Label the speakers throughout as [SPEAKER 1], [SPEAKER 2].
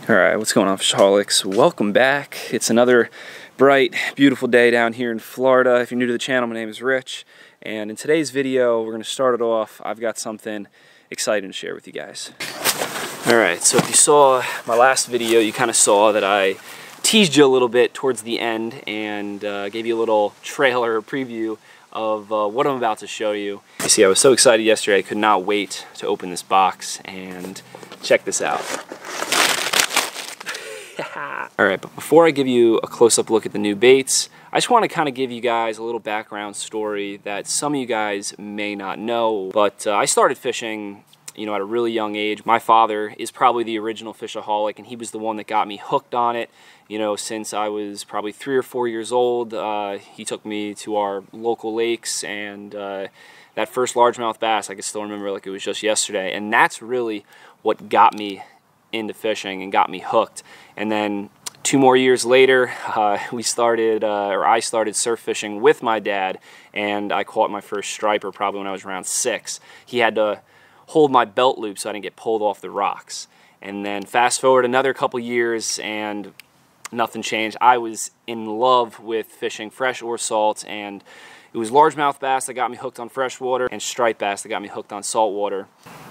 [SPEAKER 1] Alright, what's going on, Fishaholics? Welcome back. It's another bright, beautiful day down here in Florida. If you're new to the channel, my name is Rich, and in today's video, we're going to start it off. I've got something exciting to share with you guys. Alright, so if you saw my last video, you kind of saw that I teased you a little bit towards the end and gave you a little trailer preview of what I'm about to show you. You see, I was so excited yesterday, I could not wait to open this box and check this out. Alright, but before I give you a close-up look at the new baits, I just want to kind of give you guys a little background story that some of you guys may not know. But I started fishing, at a really young age. My father is probably the original fishaholic, and he was the one that got me hooked on it. Since I was probably 3 or 4 years old, he took me to our local lakes, and that first largemouth bass, I can still remember like it was just yesterday. And that's really what got me into fishing and got me hooked. And then 2 more years later, I started surf fishing with my dad, and I caught my first striper probably when I was around 6. He had to hold my belt loop so I didn't get pulled off the rocks. And then fast forward another couple years and nothing changed. I was in love with fishing fresh or salt, and it was largemouth bass that got me hooked on freshwater and striped bass that got me hooked on saltwater.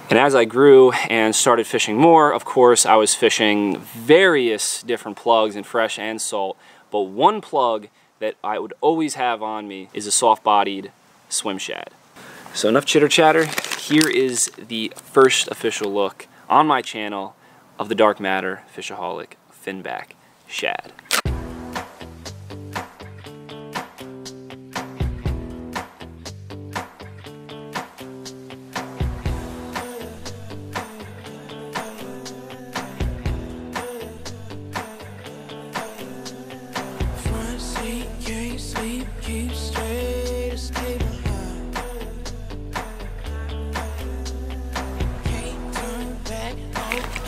[SPEAKER 1] And as I grew and started fishing more, of course, I was fishing various different plugs in fresh and salt. But one plug that I would always have on me is a soft-bodied swim shad. So enough chitter-chatter. Here is the first official look on my channel of the Dark Matter Fishaholic Finback shad.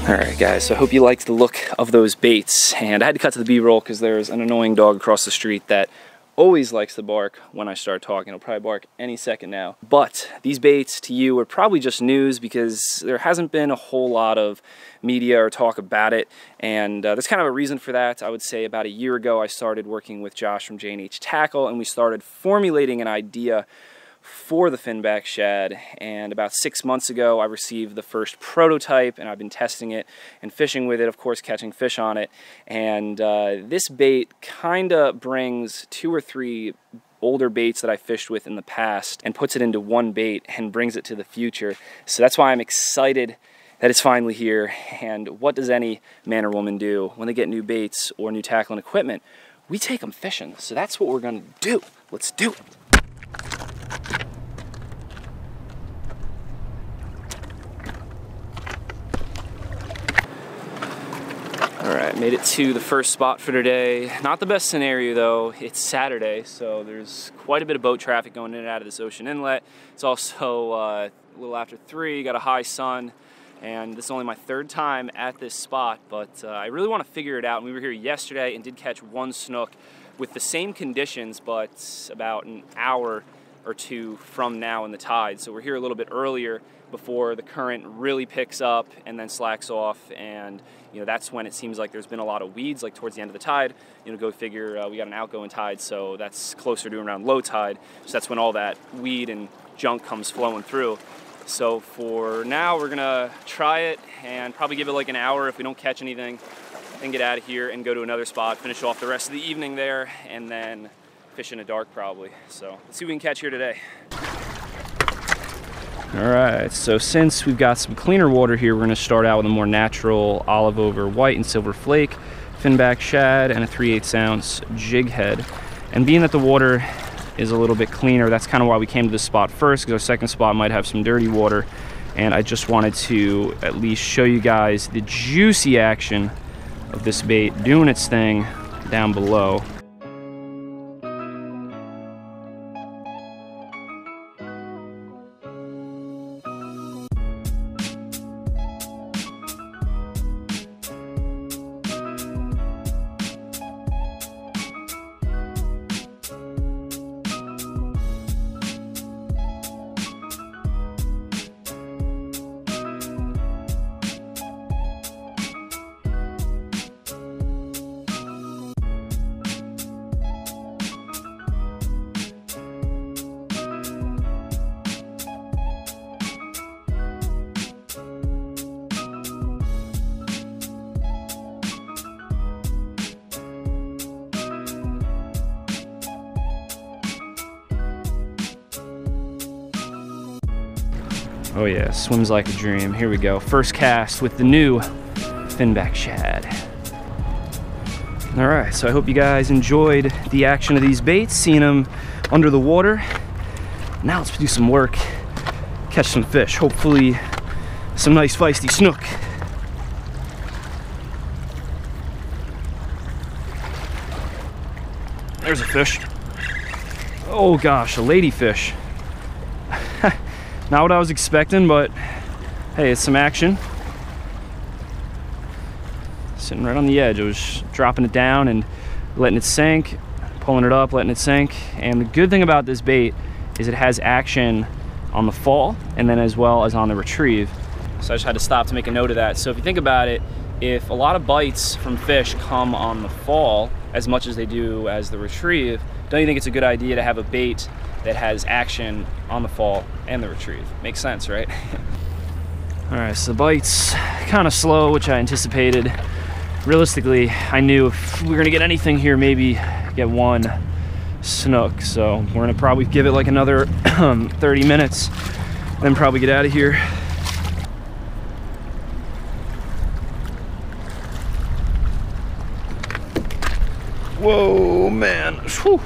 [SPEAKER 1] Alright guys, so I hope you liked the look of those baits, and I had to cut to the B-roll because there's an annoying dog across the street that always likes to bark when I start talking. He'll probably bark any second now. But these baits to you are probably just news because there hasn't been a whole lot of media or talk about it, and there's kind of a reason for that. I would say about a year ago I started working with Josh from J&H Tackle, and we started formulating an idea for the Finback shad, and about 6 months ago I received the first prototype, and I've been testing it and fishing with it, of course catching fish on it. And this bait kinda brings 2 or 3 older baits that I fished with in the past and puts it into one bait and brings it to the future. So that's why I'm excited that it's finally here. And what does any man or woman do when they get new baits or new tackle and equipment? We take them fishing. So that's what we're gonna do. Let's do it. Alright, made it to the first spot for today. Not the best scenario though. It's Saturday, so there's quite a bit of boat traffic going in and out of this ocean inlet. It's also a little after 3, got a high sun, and this is only my 3rd time at this spot, but I really want to figure it out. And we were here yesterday and did catch 1 snook with the same conditions, but about an hour or 2 from now in the tide. So we're here a little bit earlier before the current really picks up and then slacks off, and that's when it seems like there's been a lot of weeds, like towards the end of the tide. Go figure, we got an outgoing tide, so that's closer to around low tide, so that's when all that weed and junk comes flowing through. So for now we're gonna try it and probably give it like an hour. If we don't catch anything, then get out of here and go to another spot, finish off the rest of the evening there, and then fish in the dark probably. So let's see what we can catch here today. Alright, so since we've got some cleaner water here, we're going to start out with a more natural olive over white and silver flake, Finback shad, and a 3/8 ounce jig head. And being that the water is a little bit cleaner, that's kind of why we came to this spot first, because our second spot might have some dirty water. And I just wanted to at least show you guys the juicy action of this bait doing its thing down below. Oh yeah, swims like a dream. Here we go. First cast with the new Finback shad. All right, so I hope you guys enjoyed the action of these baits, seeing them under the water. Now let's do some work, catch some fish, hopefully some nice feisty snook. There's a fish. Oh gosh, a ladyfish. Not what I was expecting, but hey, it's some action. Sitting right on the edge. I was dropping it down and letting it sink, pulling it up, letting it sink. And the good thing about this bait is it has action on the fall and then as well as on the retrieve. So I just had to stop to make a note of that. So if you think about it, if a lot of bites from fish come on the fall as much as they do as the retrieve, don't you think it's a good idea to have a bait that has action on the fall and the retrieve? Makes sense, right? All right, so the bite's kind of slow, which I anticipated. Realistically, I knew if we were gonna get anything here, maybe get one snook. So we're gonna probably give it like another 30 minutes, then probably get out of here. Whoa, man. Whew.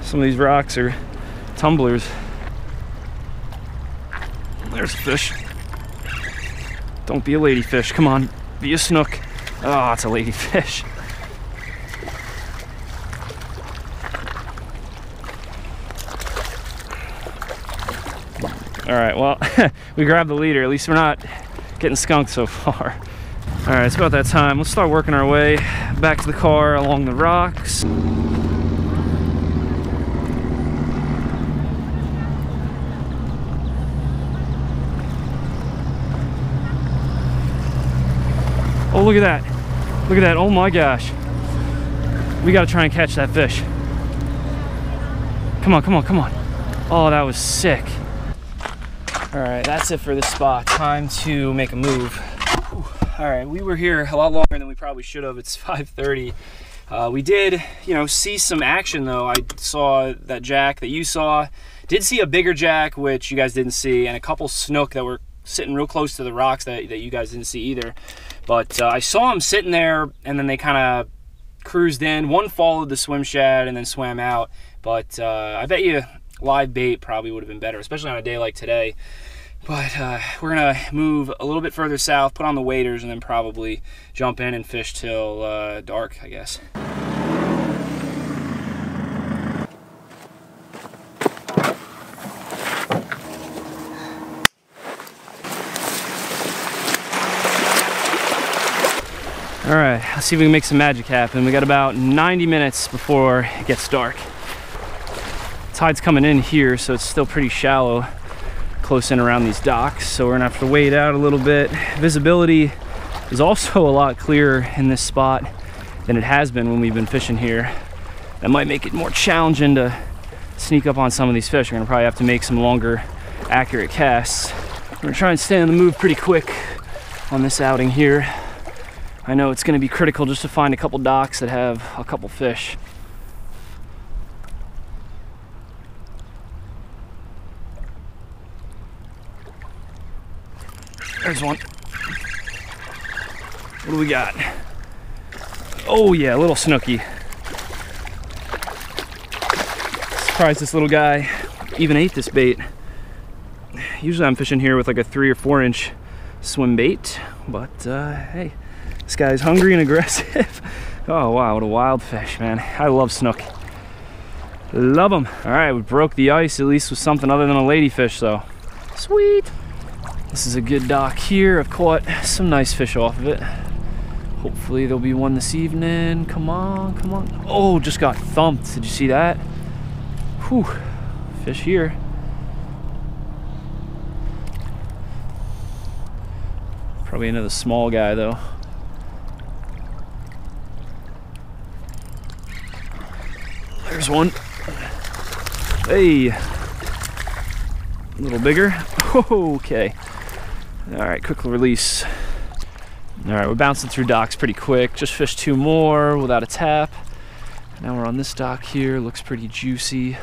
[SPEAKER 1] Some of these rocks are tumblers. There's a fish. Don't be a ladyfish. Come on, be a snook. Oh, it's a ladyfish. All right, well, we grabbed the leader. At least we're not getting skunked so far. All right, it's about that time. Let's start working our way back to the car along the rocks. Oh, look at that. Look at that. Oh my gosh. We got to try and catch that fish. Come on, come on, come on. Oh, that was sick. All right, that's it for this spot. Time to make a move. All right, we were here a lot longer than we probably should have. It's 5:30. We did, see some action though. I saw that jack that you saw. Did see a bigger jack, which you guys didn't see, and a couple snook that were sitting real close to the rocks that you guys didn't see either. But I saw them sitting there, and then they kind of cruised in. One followed the swim shad and then swam out. But I bet you live bait probably would have been better, especially on a day like today. But we're gonna move a little bit further south, put on the waders, and then probably jump in and fish till dark, I guess. All right, let's see if we can make some magic happen. We got about 90 minutes before it gets dark. Tide's coming in here, so it's still pretty shallow close in around these docks, so we're gonna have to wait out a little bit. Visibility is also a lot clearer in this spot than it has been when we've been fishing here. That might make it more challenging to sneak up on some of these fish. We're gonna probably have to make some longer, accurate casts. We're gonna try and stay on the move pretty quick on this outing here. I know it's gonna be critical just to find a couple docks that have a couple fish. There's one. What do we got? Oh yeah, a little snooky. Surprised this little guy even ate this bait. Usually I'm fishing here with like a 3 or 4 inch swim bait, but hey, this guy's hungry and aggressive. Oh wow, what a wild fish, man. I love snook. Love them. All right, we broke the ice at least with something other than a ladyfish, so sweet. This is a good dock here. I've caught some nice fish off of it. Hopefully there'll be one this evening. Come on, come on. Oh, just got thumped. Did you see that? Whew, fish here. Probably another small guy though. There's one. Hey, a little bigger. Okay. All right, quick release. All right, we're bouncing through docks pretty quick. Just fished 2 more without a tap. Now we're on this dock here. Looks pretty juicy.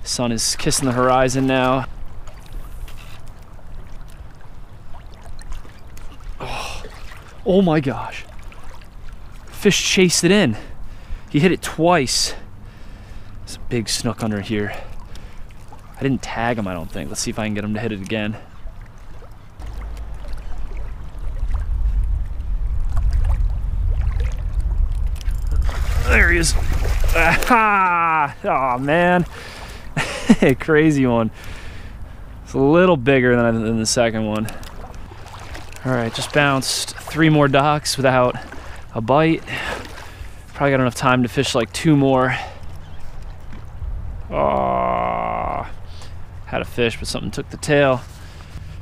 [SPEAKER 1] Sun is kissing the horizon now. Oh my gosh. Fish chased it in. He hit it twice. There's a big snook under here. I didn't tag him, I don't think. Let's see if I can get him to hit it again. There he is. Ah! Oh man. Crazy one. It's a little bigger than the second one. All right, just bounced 3 more docks without a bite. Probably got enough time to fish like 2 more. Oh, had a fish, but something took the tail.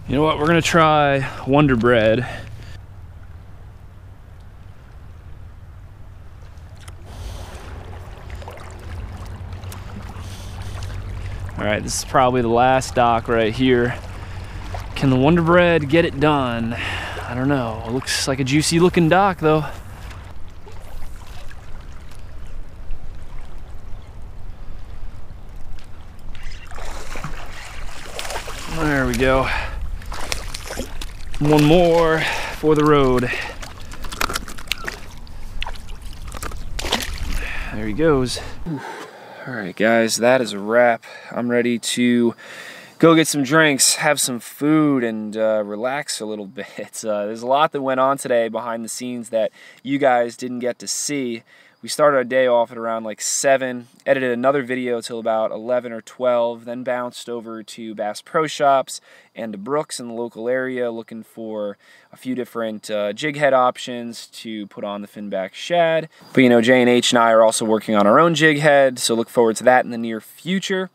[SPEAKER 1] You know what? We're gonna try Wonder Bread. All right, this is probably the last dock right here. Can the Wonder Bread get it done? I don't know. It looks like a juicy looking dock though. There we go. 1 more for the road. There he goes. All right, guys, that is a wrap. I'm ready to go get some drinks, have some food, and relax a little bit. There's a lot that went on today behind the scenes that you guys didn't get to see. We started our day off at around like 7, edited another video till about 11 or 12, then bounced over to Bass Pro Shops and to Brooks in the local area looking for a few different jig head options to put on the Finback shad. But you know, J&H and I are also working on our own jig head, so look forward to that in the near future.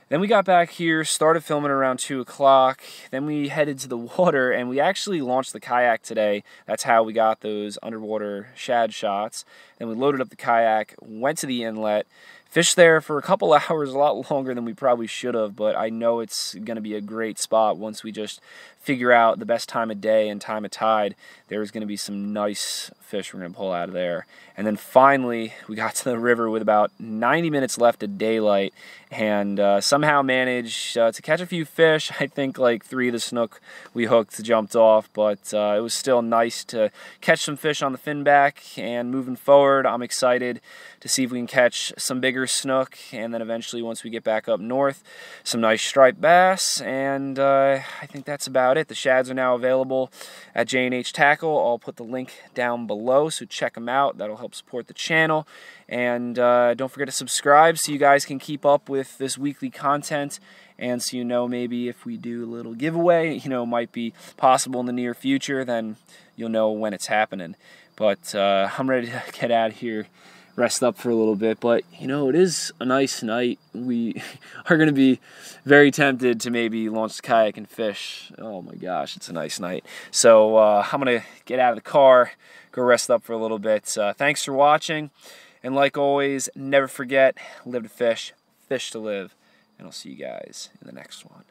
[SPEAKER 1] Then we got back here, started filming around 2 o'clock, then we headed to the water, and we actually launched the kayak today. That's how we got those underwater shad shots. Then we loaded up the kayak, went to the inlet, fished there for a couple hours, a lot longer than we probably should have, but I know it's going to be a great spot once we just figure out the best time of day and time of tide. There's going to be some nice fish we're going to pull out of there. And then finally, we got to the river with about 90 minutes left of daylight and somehow managed to catch a few fish. I think like 3 of the snook we hooked jumped off, but it was still nice to catch some fish on the Finback. And moving forward, I'm excited to see if we can catch some bigger snook, and then eventually once we get back up north, some nice striped bass. And I think that's about it. The shads are now available at J&H Tackle. I'll put the link down below, so check them out. That'll help support the channel. And don't forget to subscribe so you guys can keep up with this weekly content, and so you know maybe if we do a little giveaway, you know, might be possible in the near future, then you'll know when it's happening. But I'm ready to get out of here, rest up for a little bit. But you know, it is a nice night. We are going to be very tempted to maybe launch the kayak and fish. Oh my gosh, it's a nice night. So I'm going to get out of the car, go rest up for a little bit. Thanks for watching, and like always, never forget, live to fish, fish to live, and I'll see you guys in the next one.